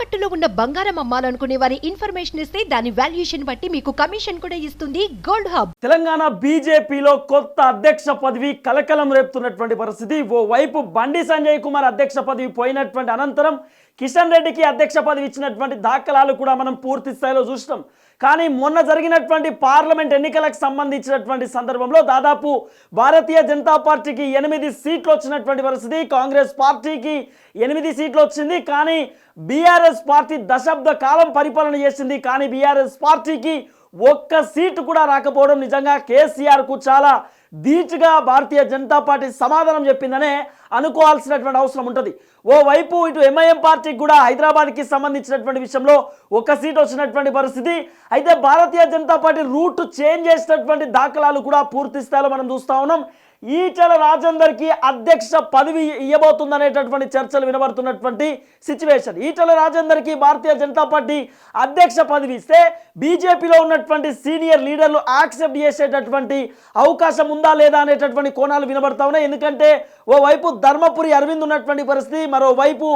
తాకట్టులో ఉన్న బంగారం అమ్మాలనుకునే వారి ఇన్ఫర్మేషన్ ఇస్తే దాని వాల్యుయేషన్ బట్టి మీకు కమిషన్ కూడా ఇస్తుంది గోల్డ్ హబ్. తెలంగాణ బీజేపీలో కొత్త అధ్యక్ష పదవి కలకలం రేపుతున్నటువంటి పరిస్థితి. ఓ వైపు బండి సంజయ్ కుమార్ అధ్యక్ష పదవి పోయినటువంటి అనంతరం కిషన్ రెడ్డికి అధ్యక్ష పదవి ఇచ్చినటువంటి దాఖలాలు కూడా మనం పూర్తి స్థాయిలో చూస్తాం. కానీ మొన్న జరిగినటువంటి పార్లమెంట్ ఎన్నికలకు సంబంధించినటువంటి సందర్భంలో దాదాపు భారతీయ జనతా పార్టీకి 8 సీట్లు వచ్చినటువంటి పరిస్థితి, కాంగ్రెస్ పార్టీకి 8 సీట్లు వచ్చింది. కానీ బీఆర్ఎస్ పార్టీ దశాబ్ద కాలం పరిపాలన చేసింది, కానీ బీఆర్ఎస్ పార్టీకి ఒక్క సీటు కూడా రాకపోవడం నిజంగా కేసీఆర్కు చాలా ధీటుగా భారతీయ జనతా పార్టీ సమాధానం చెప్పిందనే అనుకోవాల్సినటువంటి అవసరం ఉంటుంది. ఓవైపు ఇటు ఎంఐఎం పార్టీకి కూడా హైదరాబాద్కి సంబంధించినటువంటి విషయంలో ఒక సీట్ వచ్చినటువంటి పరిస్థితి. అయితే Bharatiya Janata party route change చేసినటువంటి దాఖలాలు కూడా పూర్తి స్థాయిలో మనం చూస్తూ ఉన్నాం. ఈటెల రాజేందర్కి అధ్యక్ష పదవి ఇవ్వబోతుందనేటటువంటి చర్చలు వినబడుతున్నటువంటి సిచ్యువేషన్. ఈటెల రాజేందర్కి భారతీయ జనతా పార్టీ అధ్యక్ష పదవి ఇస్తే బీజేపీలో ఉన్నటువంటి సీనియర్ లీడర్లు యాక్సెప్ట్ చేసేటటువంటి అవకాశం ఉందా లేదా అనేటటువంటి కోణాలు వినబడతా ఉన్నాయి. ఎందుకంటే ఓవైపు ధర్మపురి అరవింద్ ఉన్నటువంటి పరిస్థితి, మరోవైపు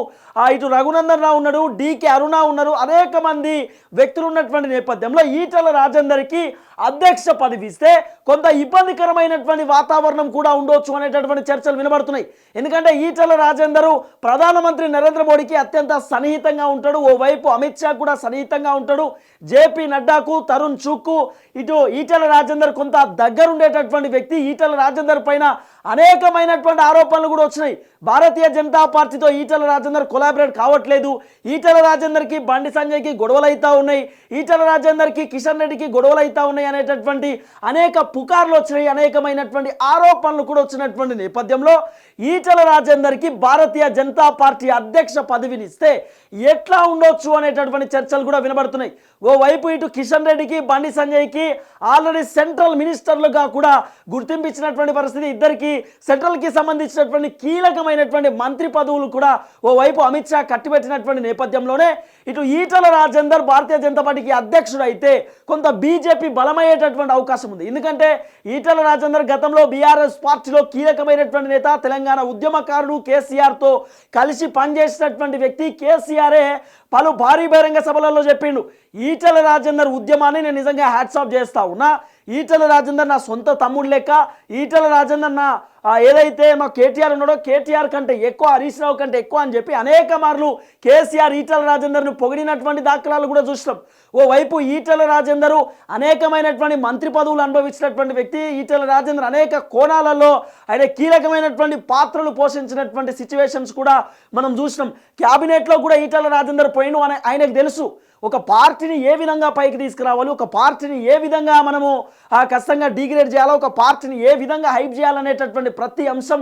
ఇటు రఘునందన్ రావు ఉన్నాడు, డీకే అరుణ ఉన్నారు, అనేక మంది వ్యక్తులు ఉన్నటువంటి నేపథ్యంలో ఈటెల రాజేందర్కి అధ్యక్ష పదవి ఇస్తే కొంత ఇబ్బందికరమైనటువంటి వాతావరణం కూడా ఉండొచ్చు అనేటటువంటి చర్చలు వినబడుతున్నాయి. ఎందుకంటే ఈటెల రాజేందర్ ప్రధానమంత్రి నరేంద్ర మోడీకి అత్యంత సన్నిహితంగా ఉంటాడు, ఓవైపు అమిత్ షా కూడా సన్నిహితంగా ఉంటాడు, జేపీ నడ్డాకు, తరుణ్ చుక్కు ఇటు ఈటెల రాజేందర్ కొంత దగ్గరుండేటటువంటి వ్యక్తి. ఈటెల రాజేందర్ పైన అనేకమైనటువంటి ఆరోపణలు కూడా వచ్చినాయి. భారతీయ జనతా పార్టీతో ఈటెల రాజేందర్ కొలాబరేట్ కావట్లేదు, ఈటెల రాజేందర్కి బండి సంజయ్కి గొడవలు అవుతా ఉన్నాయి, ఈటెల రాజేందర్కి కిషన్ రెడ్డికి గొడవలు అవుతా ఉన్నాయి అనేటటువంటి అనేక పుకార్లు వచ్చినాయి, అనేకమైనటువంటి ఆరోపణలు కూడా వచ్చినటువంటి నేపథ్యంలో ఈటెల రాజేందర్కి భారతీయ జనతా పార్టీ అధ్యక్ష పదవిని ఇస్తే ఎట్లా ఉండొచ్చు అనేటటువంటి చర్చలు కూడా వినబడుతున్నాయి. ఓవైపు ఇటు కిషన్ రెడ్డికి బండి సంజయ్కి ఆల్రెడీ సెంట్రల్ మినిస్టర్లుగా కూడా గుర్తింపించినటువంటి పరిస్థితి. ఇద్దరికి సెంట్రల్కి సంబంధించినటువంటి కీలకమైనటువంటి మంత్రి పదవులు కూడా ఓవైపు అమిత్ షా కట్టిపెట్టినటువంటి నేపథ్యంలోనే ఇటు ఈటెల రాజేందర్ భారతీయ జనతా పార్టీకి అధ్యక్షుడు అయితే కొంత బీజేపీ బలమయ్యేటటువంటి అవకాశం ఉంది. ఎందుకంటే ఈటెల రాజేందర్ గతంలో బీఆర్ఎస్ పార్టీలో కీలకమైనటువంటి నేత, తెలంగాణ ఉద్యమకారుడు, కేసీఆర్తో కలిసి పనిచేసినటువంటి వ్యక్తి. కేసీఆరే పలు భారీ బహిరంగ సభలలో చెప్పిండు, ఈటెల రాజేందర్ ఉద్యమాన్ని నేను నిజంగా హ్యాట్స్ ఆఫ్ చేస్తా ఉన్నా, ఈటెల రాజేందర్ నా సొంత తమ్ముడు లెక్క, ఈటెల రాజేందర్ నా ఏదైతే మా కేటీఆర్ ఉన్నాడో కేటీఆర్ కంటే ఎక్కువ, హరీష్ రావు కంటే ఎక్కువ అని చెప్పి అనేక మార్లు కేసీఆర్ ఈటెల రాజేందర్ను పొగిడినటువంటి దాఖలాలు కూడా చూసినాం. ఓవైపు ఈటెల రాజేందర్ అనేకమైనటువంటి మంత్రి పదవులు అనుభవించినటువంటి వ్యక్తి. ఈటెల రాజేందర్ అనేక కోణాలలో ఆయన కీలకమైనటువంటి పాత్రలు పోషించినటువంటి సిచ్యువేషన్స్ కూడా మనం చూసినాం. క్యాబినెట్లో కూడా ఈటెల రాజేందర్ పోయిన ఆయనకు తెలుసు ఒక పార్టీని ఏ విధంగా పైకి తీసుకురావాలి, ఒక పార్టీని ఏ విధంగా మనము ఖచ్చితంగా డిగ్రేడ్ చేయాలో, ఒక పార్టీని ఏ విధంగా హైప్ చేయాలనేటటువంటి ప్రతి అంశం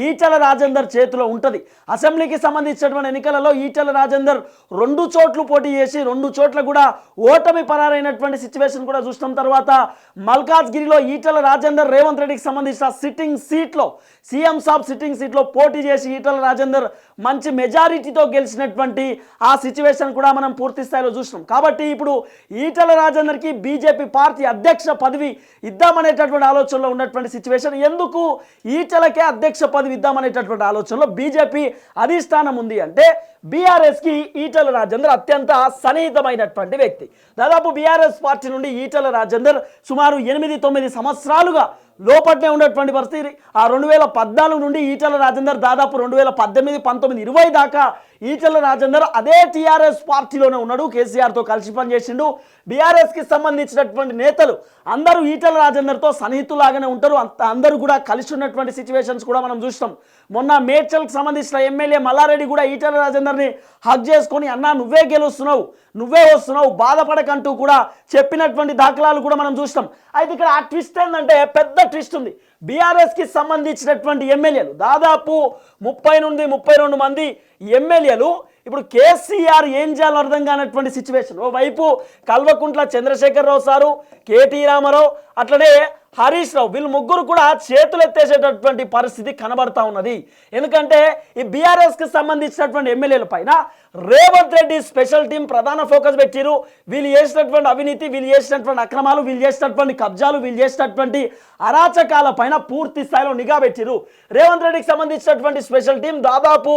ఈటెల రాజేందర్ చేతిలో ఉంటుంది. అసెంబ్లీకి సంబంధించినటువంటి ఎన్నికలలో ఈటెల రాజేందర్ 2 చోట్ల పోటీ చేసి 2 చోట్ల కూడా ఓటమి పరారైనటువంటి సిచ్యువేషన్ కూడా చూసిన తర్వాత మల్కాజ్గిరిలో ఈటెల రాజేందర్ రేవంత్ రెడ్డికి సంబంధించిన సిట్టింగ్ సీట్లో, సీఎం సాబ్ సిట్టింగ్ సీట్లో పోటీ చేసి ఈటెల రాజేందర్ మంచి మెజారిటీతో గెలిచినటువంటి ఆ సిచ్యువేషన్ కూడా మనం పూర్తి స్థాయిలో చూసినాం. కాబట్టి ఇప్పుడు ఈటెల రాజేందర్కి బీజేపీ పార్టీ అధ్యక్ష పదవి ఇద్దామనేటటువంటి ఆలోచనలో ఉన్నటువంటి సిచ్యువేషన్. ఎందుకు ఈటెలకే అధ్యక్ష పదవి ఇద్దామనేటటువంటి ఆలోచనలో బీజేపీ అధిష్టానం ఉంది అంటే బీఆర్ఎస్కి ఈటెల రాజేందర్ అత్యంత సన్నిహితమైనటువంటి వ్యక్తి. దాదాపు బీఆర్ఎస్ పార్టీ నుండి ఈటెల రాజేందర్ సుమారు 8-9 సంవత్సరాలుగా లోపట్నే ఉన్నటువంటి పరిస్థితి. ఆ 2014 నుండి ఈటెల రాజేందర్ దాదాపు 2018, 19, 20 దాకా ఈటెల రాజేందర్ అదే టీఆర్ఎస్ పార్టీలోనే ఉన్నాడు, కేసీఆర్తో కలిసి పనిచేసిండు. బీఆర్ఎస్కి సంబంధించినటువంటి నేతలు అందరూ ఈటెల రాజేందర్తో సన్నిహితులాగానే ఉంటారు, అందరూ కూడా కలిసి ఉన్నటువంటి సిచ్యువేషన్స్ కూడా మనం చూస్తాం. మొన్న మేడ్చల్కి సంబంధించిన ఎమ్మెల్యే మల్లారెడ్డి కూడా ఈటెల రాజేందర్ని హక్ చేసుకొని అన్నా నువ్వే గెలుస్తున్నావు, నువ్వే వస్తున్నావు, బాధపడకంటూ కూడా చెప్పినటువంటి దాఖలాలు కూడా మనం చూస్తాం. అయితే ఇక్కడ ఆ ట్విస్ట్ ఏంటంటే పెద్ద ట్విస్ట్ ఉంది. బీఆర్ఎస్కి సంబంధించినటువంటి ఎమ్మెల్యేలు దాదాపు 30 నుండి 32 మంది ఎమ్మెల్యేలు ఇప్పుడు కేసీఆర్ ఏం చేయాలో అర్థం కానటువంటి సిచ్యువేషన్. ఓవైపు కల్వకుంట్ల చంద్రశేఖరరావు సారు, కేటీ రామారావు, అట్లనే హరీష్ రావు, వీళ్ళు ముగ్గురు కూడా చేతులు ఎత్తేసేటటువంటి పరిస్థితి కనబడతా ఉన్నది. ఎందుకంటే ఈ బీఆర్ఎస్కి సంబంధించినటువంటి ఎమ్మెల్యేల పైన రేవంత్ రెడ్డి స్పెషల్ టీం ప్రధాన ఫోకస్ పెట్టిరు. వీళ్ళు చేసినటువంటి అవినీతి, వీళ్ళు చేసినటువంటి అక్రమాలు, వీళ్ళు చేసినటువంటి కబ్జాలు, వీళ్ళు చేసినటువంటి అరాచకాల పైన పూర్తి స్థాయిలో నిఘా పెట్టిరు. రేవంత్ రెడ్డికి సంబంధించినటువంటి స్పెషల్ టీం దాదాపు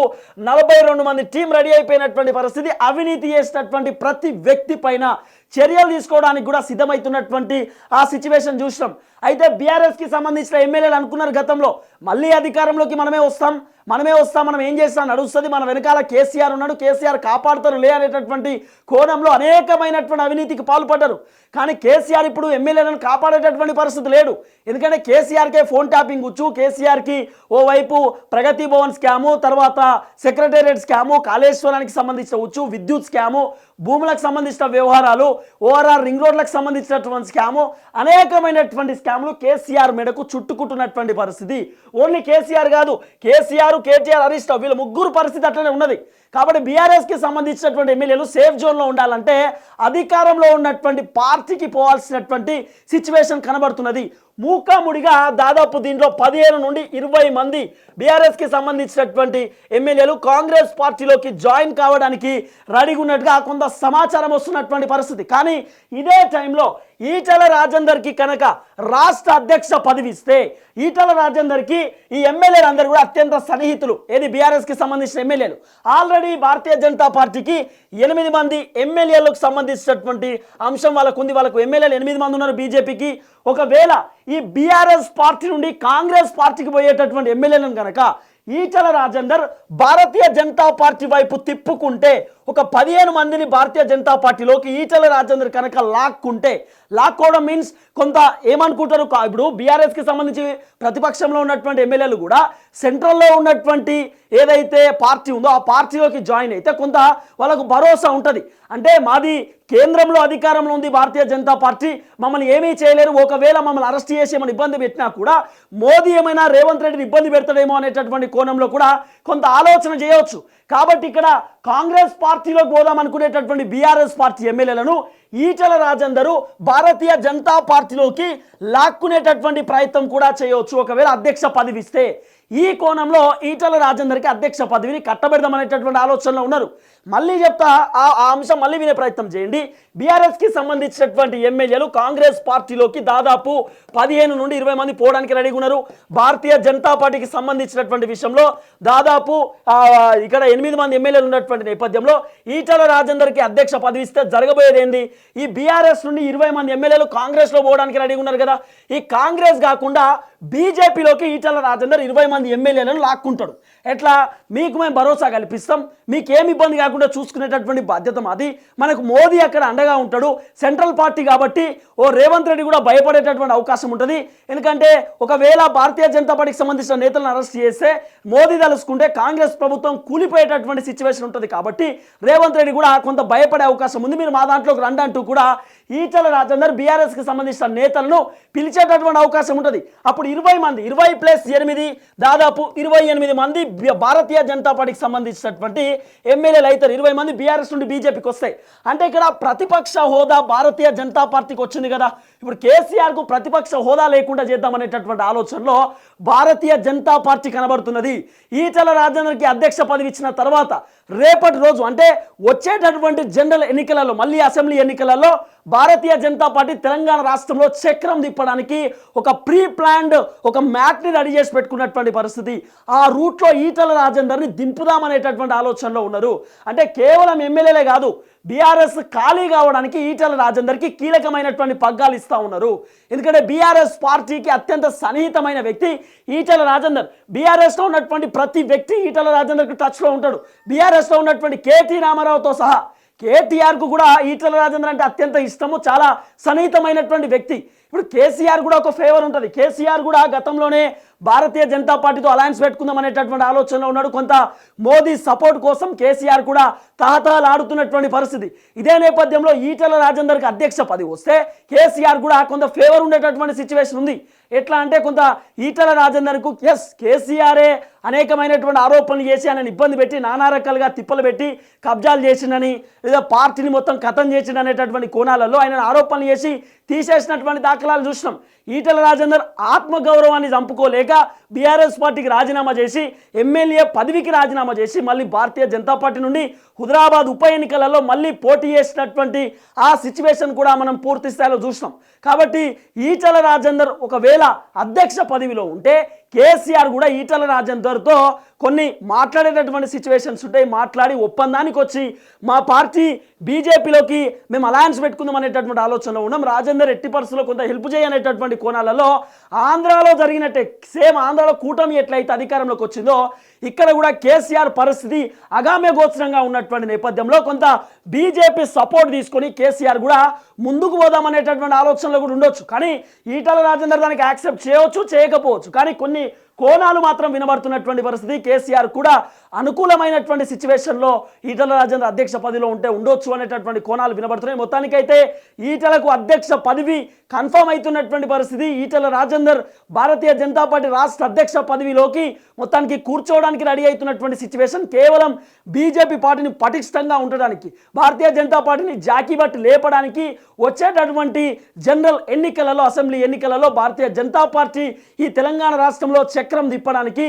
42 మంది టీం రెడీ అయిపోయినటువంటి పరిస్థితి. అవినీతి చేసినటువంటి ప్రతి వ్యక్తి పైన చర్యలు తీసుకోవడానికి కూడా సిద్ధమవుతున్నటువంటి ఆ సిచ్యువేషన్ చూసినాం. అయితే బీఆర్ఎస్కి సంబంధించిన ఎమ్మెల్యేలు అనుకున్నారు గతంలో మళ్ళీ అధికారంలోకి మనమే వస్తాం, మనం ఏం చేస్తాం నడుస్తుంది, మన వెనకాల కేసీఆర్ ఉన్నాడు, కేసీఆర్ కాపాడుతారు లే అనేటటువంటి కోణంలో అనేకమైనటువంటి అవినీతికి పాల్పడ్డారు. కానీ కేసీఆర్ ఇప్పుడు ఎమ్మెల్యేలను కాపాడేటటువంటి పరిస్థితి లేడు. ఎందుకంటే కేసీఆర్కే ఫోన్ ట్యాపింగ్ వచ్చు, కేసీఆర్కి ఓవైపు ప్రగతి భవన్ స్కాము, తర్వాత సెక్రటేరియట్ స్కాము, కాళేశ్వరానికి సంబంధించిన వచ్చు, విద్యుత్ స్కాము, భూములకు సంబంధించిన వ్యవహారాలు, ఓఆర్ఆర్ రింగ్ రోడ్లకు సంబంధించినటువంటి స్కాము, అనేకమైనటువంటి స్కాములు కేసీఆర్ మెడకు చుట్టుకుంటున్నటువంటి పరిస్థితి. ఓన్లీ కేసీఆర్ కాదు, కేసీఆర్, కేటీఆర్, హరీష్ రావు వీళ్ళ ముగ్గురు పరిస్థితి అట్లనే ఉన్నది. కాబట్టి బీఆర్ఎస్కి సంబంధించినటువంటి ఎమ్మెల్యేలు సేఫ్ జోన్లో ఉండాలంటే అధికారంలో ఉన్నటువంటి పార్టీకి పోవాల్సినటువంటి సిచ్యువేషన్ కనబడుతున్నది. మూకాముడిగా దాదాపు దీంట్లో 15 నుండి 20 మంది బీఆర్ఎస్కి సంబంధించినటువంటి ఎమ్మెల్యేలు కాంగ్రెస్ పార్టీలోకి జాయిన్ కావడానికి రెడీగా ఉన్నట్టుగా కొంత సమాచారం వస్తున్నటువంటి పరిస్థితి. కానీ ఇదే టైంలో ఈటల రాజేందర్కి కనుక రాష్ట్ర అధ్యక్ష పదవి ఇస్తే ఈటల రాజేందర్కి ఈ ఎమ్మెల్యేలు అందరూ కూడా అత్యంత సన్నిహితులు. ఏది బీఆర్ఎస్కి సంబంధించిన ఎమ్మెల్యేలు. ఆల్రెడీ భారతీయ జనతా పార్టీకి 8 మంది ఎమ్మెల్యేలకు సంబంధించినటువంటి అంశం వాళ్ళకు ఉంది. వాళ్ళకు ఎమ్మెల్యేలు 8 మంది ఉన్నారు బీజేపీకి. ఒకవేళ ఈ బీఆర్ఎస్ పార్టీ నుండి కాంగ్రెస్ పార్టీకి పోయేటటువంటి ఎమ్మెల్యేలను కనుక ఈటల రాజేందర్ భారతీయ జనతా పార్టీ వైపు తిప్పుకుంటే, ఒక 15 మందిని భారతీయ జనతా పార్టీలోకి ఈటల రాజేందర్ కనుక లాక్కోవడం మీన్స్ కొంత ఏమనుకుంటారు, ఇప్పుడు బీఆర్ఎస్కి సంబంధించి ప్రతిపక్షంలో ఉన్నటువంటి ఎమ్మెల్యేలు కూడా సెంట్రల్లో ఉన్నటువంటి ఏదైతే పార్టీ ఉందో ఆ పార్టీలోకి జాయిన్ అయితే కొంత వాళ్ళకు భరోసా ఉంటుంది. అంటే మాది కేంద్రంలో అధికారంలో ఉంది భారతీయ జనతా పార్టీ, మమ్మల్ని ఏమీ చేయలేరు, ఒకవేళ మమ్మల్ని అరెస్ట్ చేసి ఏమైనా ఇబ్బంది పెట్టినా కూడా మోదీ ఏమైనా రేవంత్ రెడ్డిని ఇబ్బంది పెడతాడేమో అనేటటువంటి కోణంలో కూడా కొంత ఆలోచన చేయవచ్చు. కాబట్టి ఇక్కడ కాంగ్రెస్ పార్టీలోకి పోదాం అనుకునేటటువంటి బీఆర్ఎస్ పార్టీ ఎమ్మెల్యేలను ఈటల రాజేందర్ భారతీయ జనతా పార్టీలోకి లాక్కునేటటువంటి ప్రయత్నం కూడా చేయవచ్చు ఒకవేళ అధ్యక్ష పదవి ఇస్తే. ఈ కోణంలో ఈటల రాజేందర్కి అధ్యక్ష పదవిని కట్టబెడదామనేటటువంటి ఆలోచనలో ఉన్నారు. మళ్ళీ చెప్తా, ఆ అంశం మళ్ళీ వినే ప్రయత్నం చేయండి. బీఆర్ఎస్కి సంబంధించినటువంటి ఎమ్మెల్యేలు కాంగ్రెస్ పార్టీలోకి దాదాపు 15 నుండి 20 మంది పోవడానికి రెడీగా ఉన్నారు. భారతీయ జనతా పార్టీకి సంబంధించినటువంటి విషయంలో దాదాపు ఇక్కడ 8 మంది ఎమ్మెల్యేలు ఉన్నటువంటి నేపథ్యంలో ఈటల రాజేందర్కి అధ్యక్ష పదవి ఇస్తే జరగబోయేది ఏంది, ఈ బీఆర్ఎస్ నుండి 20 మంది ఎమ్మెల్యేలు కాంగ్రెస్లో పోవడానికి రెడీగా ఉన్నారు కదా. ఈ కాంగ్రెస్ కాకుండా బీజేపీలోకి ఈటల రాజేందర్ 20 మంది ఎమ్మెల్యేలను లాక్కుంటాడు. ఎట్లా, మీకు మేము భరోసా కల్పిస్తాం, మీకేమి ఇబ్బంది కాకుండా చూసుకునేటటువంటి బాధ్యత మాది, మనకు మోదీ అక్కడ అండగా ఉంటాడు, సెంట్రల్ పార్టీ కాబట్టి ఓ రేవంత్ రెడ్డి కూడా భయపడేటటువంటి అవకాశం ఉంటుంది. ఎందుకంటే ఒకవేళ భారతీయ జనతా పార్టీకి సంబంధించిన నేతలను అరెస్ట్ చేస్తే మోదీ తలుసుకుంటే కాంగ్రెస్ ప్రభుత్వం కూలిపోయేటటువంటి సిచ్యువేషన్ ఉంటుంది. కాబట్టి రేవంత్ రెడ్డి కూడా కొంత భయపడే అవకాశం ఉంది. మీరు మా దాంట్లోకి రండి అంటూ కూడా ఈటల రాజేందర్ బీఆర్ఎస్కి సంబంధించిన నేతలను పిలిచేటటువంటి అవకాశం ఉంటుంది. అప్పుడు 20 మంది 20 + 8 దాదాపు 28 మంది భారతీయ జనతా పార్టీకి సంబంధించినటువంటి ఎమ్మెల్యేలు అవుతారు. 20 మంది బీఆర్ఎస్ నుండి బీజేపీకి వస్తాయి. అంటే ఇక్కడ ప్రతిపక్ష హోదా భారతీయ జనతా పార్టీకి వచ్చింది కదా. ఇప్పుడు కేసీఆర్కు ప్రతిపక్ష హోదా లేకుండా చేద్దామనేటటువంటి ఆలోచనలో భారతీయ జనతా పార్టీ కనబడుతున్నది. ఈటల రాజేందర్కి అధ్యక్ష పదవి ఇచ్చిన తర్వాత రేపటి రోజు అంటే వచ్చేటటువంటి జనరల్ ఎన్నికలలో, మళ్ళీ అసెంబ్లీ ఎన్నికలలో భారతీయ జనతా పార్టీ తెలంగాణ రాష్ట్రంలో చక్రం తిప్పడానికి ఒక ప్రీ ప్లాన్డ్ ఒక మ్యాప్ని రెడీ చేసి పెట్టుకున్నటువంటి పరిస్థితి. ఆ రూట్లో ఈటల రాజేందర్ని దింపుదామనేటటువంటి ఆలోచనలో ఉన్నారు. అంటే కేవలం ఎమ్మెల్యేలే కాదు, బీఆర్ఎస్ ఖాళీ కావడానికి ఈటల రాజేందర్కి కీలకమైనటువంటి పగ్గాలు ఇస్తూ ఉన్నారు. ఎందుకంటే బీఆర్ఎస్ పార్టీకి అత్యంత సన్నిహితమైన వ్యక్తి ఈటల రాజేందర్. బీఆర్ఎస్లో ఉన్నటువంటి ప్రతి వ్యక్తి ఈటల రాజేందర్కి టచ్లో ఉంటాడు. బీఆర్ఎస్లో ఉన్నటువంటి కేటీ రామారావుతో సహా కేటీఆర్కు కూడా ఈటల రాజేందర్ అంటే అత్యంత ఇష్టము, చాలా సన్నిహితమైనటువంటి వ్యక్తి. ఇప్పుడు కేసీఆర్ కూడా ఒక ఫేవర్ ఉంటుంది. కేసీఆర్ కూడా గతంలోనే భారతీయ జనతా పార్టీతో అలయన్స్ పెట్టుకుందాం అనేటటువంటి ఆలోచనలో ఉన్నాడు. కొంత మోదీ సపోర్ట్ కోసం కేసీఆర్ కూడా తహతహలాడుతున్నటువంటి పరిస్థితి. ఇదే నేపథ్యంలో ఈటల రాజేందర్కి అధ్యక్ష పదవి వస్తే కేసీఆర్ కూడా కొంత ఫేవర్ ఉండేటటువంటి సిచ్యువేషన్ ఉంది. ఎట్లా అంటే కొంత ఈటల రాజేందర్కు కేసీఆరే అనేకమైనటువంటి ఆరోపణలు చేసి ఆయనను ఇబ్బంది పెట్టి నానా రకాలుగా తిప్పలు పెట్టి కబ్జాలు చేసిండని, లేదా పార్టీని మొత్తం ఖతం చేసిండు అనేటటువంటి కోణాలలో ఆయన ఆరోపణలు చేసి తీసేసినటువంటి దాఖలాలు చూసినాం. ఈటల రాజేందర్ ఆత్మగౌరవాన్ని చంపుకోలేక లేక బీఆర్ఎస్ పార్టీకి రాజీనామా చేసి ఎమ్మెల్యే పదవికి రాజీనామా చేసి మళ్ళీ భారతీయ జనతా పార్టీ నుండి హుజరాబాద్ ఉప ఎన్నికలలో మళ్ళీ పోటీ చేసినటువంటి ఆ సిచ్యువేషన్ కూడా మనం పూర్తి స్థాయిలో చూసినాం. కాబట్టి ఈటల రాజేందర్ ఒకవేళ అధ్యక్ష పదవిలో ఉంటే కేసీఆర్ కూడా ఈటల రాజేందర్తో కొన్ని మాట్లాడేటటువంటి సిచ్యువేషన్స్ ఉంటాయి. మాట్లాడి ఒప్పందానికి వచ్చి మా పార్టీ బీజేపీలోకి మేము అలయన్స్ పెట్టుకుందాం అనేటటువంటి ఆలోచనలో ఉన్నాం. రాజేందర్ ఎట్టి పరిస్థితుల్లో కొంత హెల్ప్ చేయనేటటువంటి కోణాలలో ఆంధ్రాలో జరిగినట్టే సేమ్ ఆంధ్రాలో కూటమి ఎట్లయితే అధికారంలోకి వచ్చిందో ఇక్కడ కూడా కేసీఆర్ పరిస్థితి అగామ్య గోచరంగా ఉన్నటువంటి నేపథ్యంలో కొంత బీజేపీ సపోర్ట్ తీసుకొని కేసీఆర్ కూడా ముందుకు పోదామనేటటువంటి ఆలోచనలో కూడా ఉండొచ్చు. కానీ ఈటల రాజేందర్ దానికి యాక్సెప్ట్ చేయవచ్చు, చేయకపోవచ్చు. కానీ కొన్ని కోణాలు మాత్రం వినబడుతున్నటువంటి పరిస్థితి. కేసీఆర్ కూడా అనుకూలమైనటువంటి సిచ్యువేషన్లో ఈటల రాజేందర్ అధ్యక్ష పదవిలో ఉంటే ఉండొచ్చు అనేటటువంటి కోణాలు వినబడుతున్నాయి. మొత్తానికైతే ఈటలకు అధ్యక్ష పదవి కన్ఫర్మ్ అవుతున్నటువంటి పరిస్థితి. ఈటల రాజేందర్ భారతీయ జనతా పార్టీ రాష్ట్ర అధ్యక్ష పదవిలోకి మొత్తానికి కూర్చోవడానికి రెడీ అవుతున్నటువంటి సిచ్యువేషన్. కేవలం బీజేపీ పార్టీని పటిష్టంగా ఉండడానికి, భారతీయ జనతా పార్టీని జాకీబట్టి లేపడానికి వచ్చేటటువంటి జనరల్ ఎన్నికలలో, అసెంబ్లీ ఎన్నికలలో భారతీయ జనతా పార్టీ ఈ తెలంగాణ రాష్ట్రంలో చక్రం తిప్పడానికి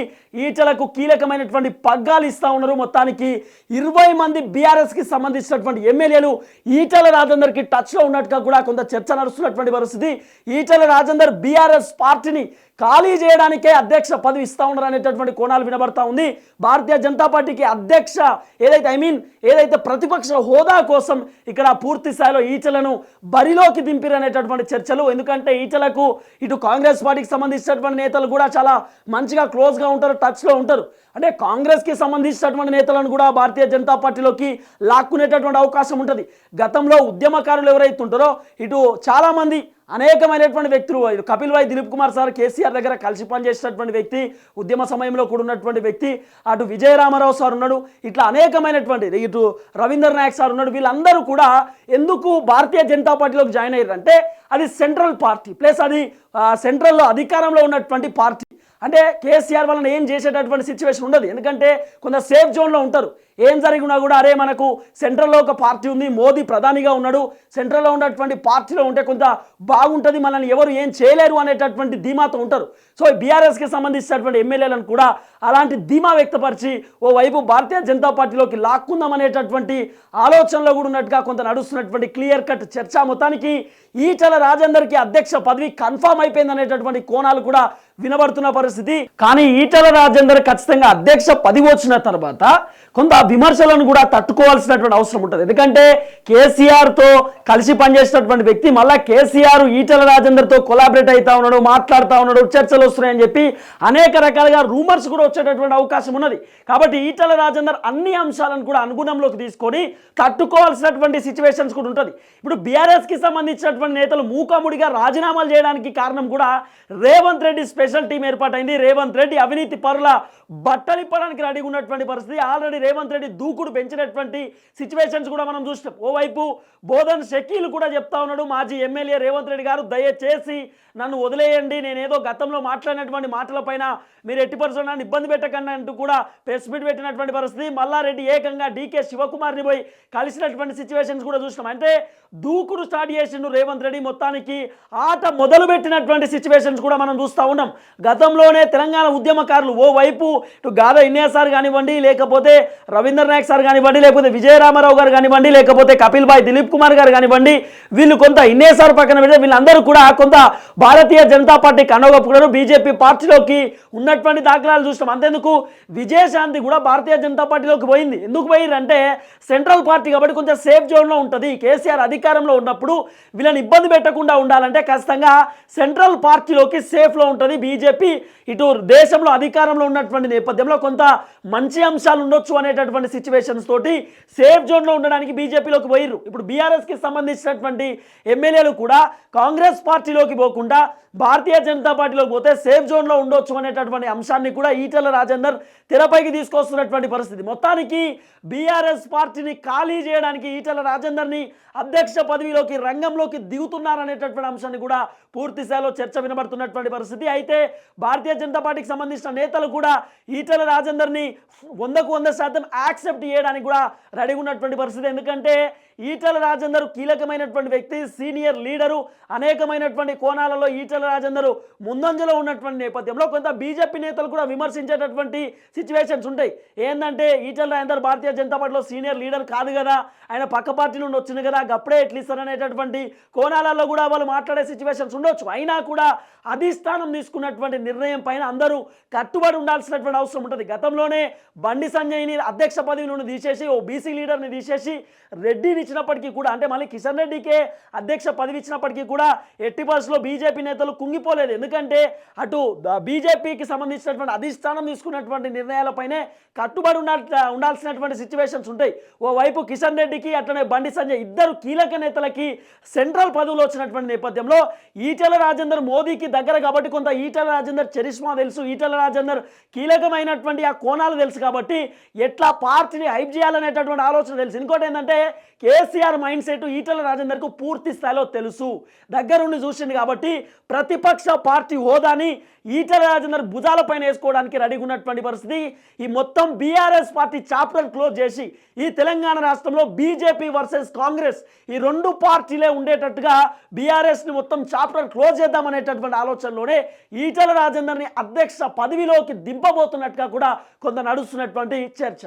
ఈటలకు కీలకమైనటువంటి పగ్గాలు ఇస్తా ఉన్నారు. మొత్తానికి 20 మంది బీఆర్ఎస్కి సంబంధించినటువంటి ఎమ్మెల్యేలు ఈటల రాజేందర్కి టచ్లో ఉన్నట్టుగా కూడా కొంత చర్చ నడుస్తున్నటువంటి పరిస్థితి. ఈటల రాజేందర్ బీఆర్ఎస్ పార్టీని ఖాళీ చేయడానికే అధ్యక్ష పదవి ఇస్తా ఉన్నారు అనేటటువంటి కోణాలు వినబడతా ఉంది. భారతీయ జనతా పార్టీకి అధ్యక్ష ఏదైతే ప్రతిపక్ష హోదా కోసం ఇక్కడ పూర్తి స్థాయిలో ఈటలను బరిలోకి దింపిరనేటటువంటి చర్చలు. ఎందుకంటే ఈటలకు ఇటు కాంగ్రెస్ పార్టీకి సంబంధించినటువంటి నేతలు కూడా చాలా మంచిగా క్లోజ్గా ఉంటారు, టచ్లో ఉంటారు. అంటే కాంగ్రెస్కి సంబంధించినటువంటి నేతలను కూడా భారతీయ జనతా పార్టీలోకి లాక్కునేటటువంటి అవకాశం ఉంటుంది. గతంలో ఉద్యమకారులు ఎవరైతే ఉంటారో ఇటు చాలామంది అనేకమైనటువంటి వ్యక్తులు, కపిల్ భాయ్ దిలీప్ కుమార్ సార్ కేసీఆర్ దగ్గర కలిసి పనిచేసినటువంటి వ్యక్తి, ఉద్యమ సమయంలో కూడా ఉన్నటువంటి వ్యక్తి, అటు విజయరామారావు సార్ ఉన్నాడు, ఇట్లా అనేకమైనటువంటి ఇటు రవీంద్ర నాయక్ సార్ ఉన్నాడు. వీళ్ళందరూ కూడా ఎందుకు భారతీయ జనతా పార్టీలోకి జాయిన్ అయ్యారంటే అది సెంట్రల్ పార్టీ ప్లస్ అది సెంట్రల్లో అధికారంలో ఉన్నటువంటి పార్టీ. అంటే కేసీఆర్ వలన ఏం చేసేటటువంటి సిచ్యువేషన్ ఉండదు. ఎందుకంటే కొంత సేఫ్ జోన్లో ఉంటారు. ఏం జరిగినా కూడా అరే మనకు సెంట్రల్లో ఒక పార్టీ ఉంది, మోదీ ప్రధానిగా ఉన్నాడు, సెంట్రల్లో ఉన్నటువంటి పార్టీలో ఉంటే కొంత బాగుంటుంది, మనల్ని ఎవరు ఏం చేయలేరు అనేటటువంటి ధీమాతో ఉంటారు. సో బీఆర్ఎస్కి సంబంధించినటువంటి ఎమ్మెల్యేలను కూడా అలాంటి ధీమా వ్యక్తపరిచి ఓవైపు భారతీయ జనతా పార్టీలోకి లాక్కుందాం అనేటటువంటి ఆలోచనలో కూడా ఉన్నట్టుగా కొంత నడుస్తున్నటువంటి క్లియర్ కట్ చర్చ. మొత్తానికి ఈటల రాజేందర్కి అధ్యక్ష పదవి కన్ఫర్మ్ అయిపోయింది అనేటటువంటి కోణాలు కూడా వినబడుతున్న పరిస్థితి. కానీ ఈటల రాజేందర్ ఖచ్చితంగా అధ్యక్ష పదవి వచ్చిన తర్వాత కొంత విమర్శలను కూడా తట్టుకోవాల్సినటువంటి అవసరం ఉంటుంది. ఎందుకంటే కేసీఆర్తో కలిసి పనిచేసినటువంటి వ్యక్తి మళ్ళీ కేసీఆర్ ఈటల రాజేందర్తో కొలాబరేట్ అవుతా ఉన్నాడు, మాట్లాడుతూ ఉన్నాడు, చర్చలు వస్తున్నాయని చెప్పి అనేక రకాలుగా రూమర్స్ కూడా వచ్చేటటువంటి అవకాశం ఉన్నది. కాబట్టి ఈటల రాజేందర్ అన్ని అంశాలను కూడా అనుగుణంలోకి తీసుకొని తట్టుకోవాల్సినటువంటి సిచ్యువేషన్స్ కూడా ఉంటుంది. ఇప్పుడు బీఆర్ఎస్కి సంబంధించినటువంటి నేతలు మూకాముడిగా రాజీనామాలు చేయడానికి కారణం కూడా రేవంత్ రెడ్డి స్పెషల్ టీం ఏర్పాటైంది. రేవంత్ రెడ్డి అవినీతి పరుల బట్టలిప్పడానికి రెడీగా ఉన్నటువంటి పరిస్థితి. ఆల్రెడీ రేవంత్ రెడ్డి దూకుడు పెంచినటువంటి సిచ్యువేషన్స్ కూడా మనం చూసినాం. ఓవైపు బోధన్ షకీల్ కూడా చెప్తా ఉన్నాడు, మాజీ ఎమ్మెల్యే రేవంత్ రెడ్డి గారు దయచేసి నన్ను వదిలేయండి, నేనేదో గతంలో మాట్లాడినటువంటి మాటలపైన మీరు ఎట్టి పరిస్థితుల్లో నన్ను ఇబ్బంది పెట్టకండి అంటూ కూడా ప్రెస్ మీట్ పెట్టినటువంటి పరిస్థితి. మల్లారెడ్డి ఏకంగా డీకే శివకుమార్ని పోయి కలిసినటువంటి సిచ్యువేషన్స్ కూడా చూసినాం. అంటే దూకుడు స్టార్ట్ చేసిండు రేవంత్ రెడ్డి. మొత్తానికి ఆట మొదలు పెట్టినటువంటి సిచ్యువేషన్స్ కూడా మనం చూస్తూ ఉన్నాం. గతంలోనే తెలంగాణ ఉద్యమకారులు ఓవైపు ఇటు గాదా ఇన్నయ్య సార్ కానివ్వండి, లేకపోతే రవీంద్ర నాయక్ సార్ కానివ్వండి, లేకపోతే విజయరామారావు గారు కానివ్వండి, లేకపోతే కపిల్ భాయ్ దిలీప్ కుమార్ గారు కానివ్వండి, వీళ్ళు కొంత ఇన్నయ్య సార్ పక్కన పెడితే వీళ్ళందరూ కూడా కొంత భారతీయ జనతా పార్టీ కనగొప్పుకున్నారు, బీజేపీ పార్టీలోకి ఉన్నటువంటి దాఖలాలు చూస్తాం. అంతేందుకు విజయశాంతి కూడా భారతీయ జనతా పార్టీలోకి పోయింది. ఎందుకు పోయిందంటే సెంట్రల్ పార్టీ కాబట్టి కొంచెం సేఫ్ జోన్లో ఉంటుంది. కేసీఆర్ అధికారంలో ఉన్నప్పుడు వీళ్ళని ఇబ్బంది పెట్టకుండా ఉండాలంటే ఖచ్చితంగా సెంట్రల్ పార్టీలోకి సేఫ్లో ఉంటుంది బీజేపీ. ఇటు దేశంలో అధికారంలో ఉన్నటువంటి నేపథ్యంలో కొంత మంచి అంశాలు ఉండొచ్చు అనేటటువంటి సిచ్యువేషన్స్ తోటి సేఫ్ జోన్లో ఉండడానికి బీజేపీలోకి పోయిర్రు. ఇప్పుడు బీఆర్ఎస్కి సంబంధించినటువంటి ఎమ్మెల్యేలు కూడా కాంగ్రెస్ పార్టీలోకి పోకుండా భారతీయ జనతా పార్టీలోకి పోతే సేఫ్ జోన్లో ఉండొచ్చు అనేటటువంటి అంశాన్ని కూడా ఈటల రాజేందర్ తెరపైకి తీసుకొస్తున్నటువంటి పరిస్థితి. మొత్తానికి బీఆర్ఎస్ పార్టీని ఖాళీ చేయడానికి ఈటల రాజేందర్ని అధ్యక్ష పదవిలోకి రంగంలోకి దిగుతున్నారనేటటువంటి అంశాన్ని కూడా పూర్తి స్థాయిలో చర్చ వినబడుతున్నటువంటి పరిస్థితి. అయితే భారతీయ జనతా పార్టీకి సంబంధించిన నేతలు కూడా ఈటల రాజేందర్ని 100% యాక్సెప్ట్ చేయడానికి కూడా రెడీగా ఉన్నటువంటి పరిస్థితి. ఎందుకంటే ఈటల రాజేందర్ కీలకమైనటువంటి వ్యక్తి, సీనియర్ లీడరు, అనేకమైనటువంటి కోణాలలో ఈటల రాజేందర్ ముందంజలో ఉన్నటువంటి నేపథ్యంలో కొంత బీజేపీ నేతలు కూడా విమర్శించేటటువంటి సిచ్యువేషన్స్ ఉంటాయి. ఏంటంటే ఈటల రాజేందర్ భారతీయ జనతా పార్టీలో సీనియర్ లీడర్ కాదు కదా, ఆయన పక్క పార్టీ నుండి వచ్చింది కదా, అప్పుడే ఎట్లా ఇస్తారనేటటువంటి కోణాలలో కూడా వాళ్ళు మాట్లాడే సిచ్యువేషన్స్ ఉండొచ్చు. అయినా కూడా అధిష్టానం తీసుకున్నటువంటి నిర్ణయం పైన అందరూ కట్టుబడి ఉండాల్సినటువంటి అవసరం ఉంటుంది. గతంలోనే బండి సంజయ్ని అధ్యక్ష పదవి నుండి తీసేసి ఓ బీసీ లీడర్ని తీసేసి రెడ్డిని ఇచ్చినప్పటికీ కూడా, అంటే మళ్ళీ కిషన్ రెడ్డికే అధ్యక్ష పదవి ఇచ్చినప్పటికీ కూడా ఎట్టి పరిస్థితుల్లో బీజేపీ నేతలు కుంగిపోలేదు. ఎందుకంటే అటు బీజేపీకి సంబంధించినటువంటి అధిష్టానం తీసుకున్నటువంటి నిర్ణయాలపైనే కట్టుబడి ఉండాల్సినటువంటి సిచ్యువేషన్స్ ఉంటాయి. ఓవైపు కిషన్ రెడ్డికి అట్లనే బండి సంజయ్ ఇద్దరు కీలక నేతలకి సెంట్రల్ పదవులు వచ్చినటువంటి నేపథ్యంలో ఈటల రాజేందర్ మోదీకి దగ్గర కాబట్టి కొంత ఈటల రాజేందర్ చరిష్మా తెలుసు, ఈటల రాజేందర్ కీలకమైనటువంటి ఆ కోణాలు తెలుసు కాబట్టి ఎట్లా పార్టీని హైప్ చేయాలనేటటువంటి ఆలోచన తెలుసు. ఇంకోటి ఏంటంటే కేసీఆర్ మైండ్ సెట్ ఈటల రాజేందర్కు పూర్తి స్థాయిలో తెలుసు, దగ్గరుండి చూసింది కాబట్టి ప్రతిపక్ష పార్టీ హోదాని ఈటల రాజేందర్ భుజాలపైన వేసుకోవడానికి రెడీగా ఉన్నటువంటి పరిస్థితి. ఈ మొత్తం బీఆర్ఎస్ పార్టీ చాప్టర్ క్లోజ్ చేసి ఈ తెలంగాణ రాష్ట్రంలో బీజేపీ వర్సెస్ కాంగ్రెస్ ఈ రెండు పార్టీలే ఉండేటట్టుగా బీఆర్ఎస్ని మొత్తం చాప్టర్ క్లోజ్ చేద్దామనేటటువంటి ఆలోచనలోనే ఈటల రాజేందర్ని అధ్యక్ష పదవిలోకి దింపబోతున్నట్టుగా కూడా కొంత నడుస్తున్నటువంటి చర్చ.